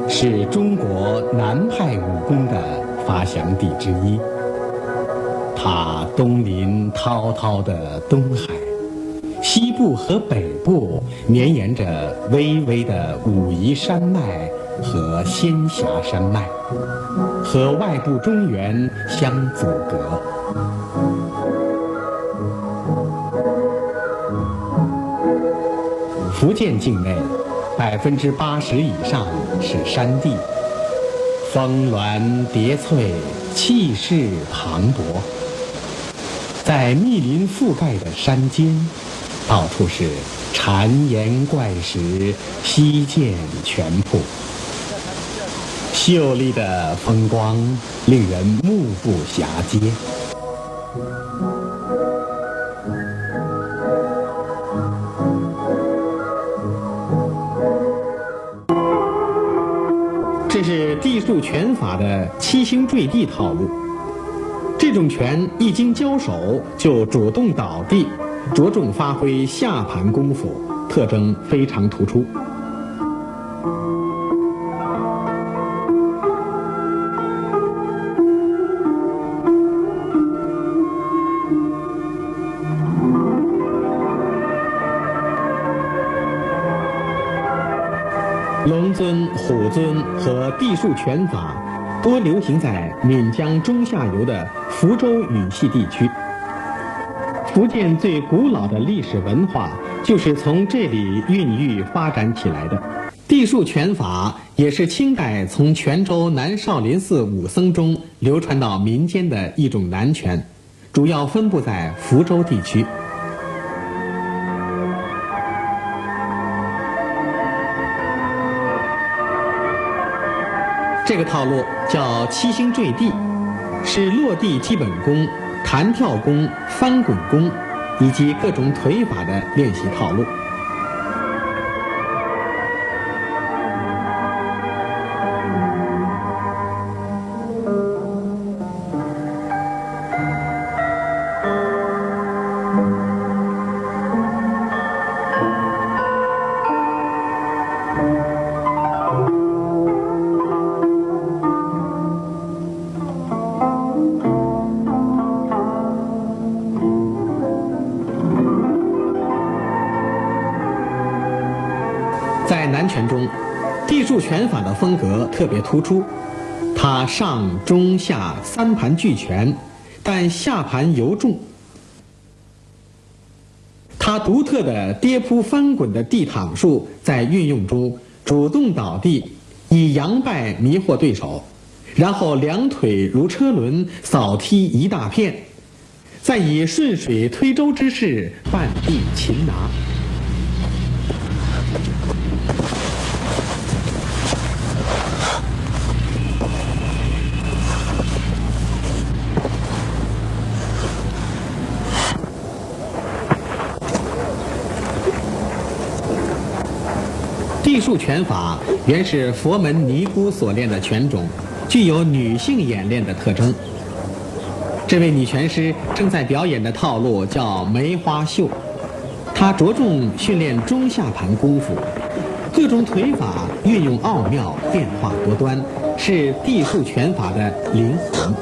是中国南派武功的发祥地之一。它东临滔滔的东海，西部和北部绵延着巍巍的武夷山脉和仙霞山脉，和外部中原相阻隔。福建境内80%以上是山地，峰峦叠翠，气势磅礴。在密林覆盖的山间，到处是巉岩怪石，溪涧泉瀑，秀丽的风光令人目不暇接。这是地术拳法的七星坠地套路。这种拳一经交手就主动倒地，着重发挥下盘功夫，特征非常突出。龙尊、虎尊和地术拳法多流行在闽江中下游的福州语系地区。福建最古老的历史文化就是从这里孕育发展起来的。地术拳法也是清代从泉州南少林寺武僧中流传到民间的一种南拳，主要分布在福州地区。这个套路叫七星坠地，是落地基本功、弹跳功、翻滚功以及各种腿法的练习套路。在南拳中，地术拳法的风格特别突出，它上中下三盘俱全，但下盘尤重。它独特的跌扑翻滚的地躺术在运用中主动倒地，以扬败迷惑对手，然后两腿如车轮扫踢一大片，再以顺水推舟之势半地擒拿。地术拳法原是佛门尼姑所练的拳种，具有女性演练的特征。这位女拳师正在表演的套路叫梅花绣，她着重训练中下盘功夫，各种腿法运用奥妙，变化多端，是地术拳法的灵魂。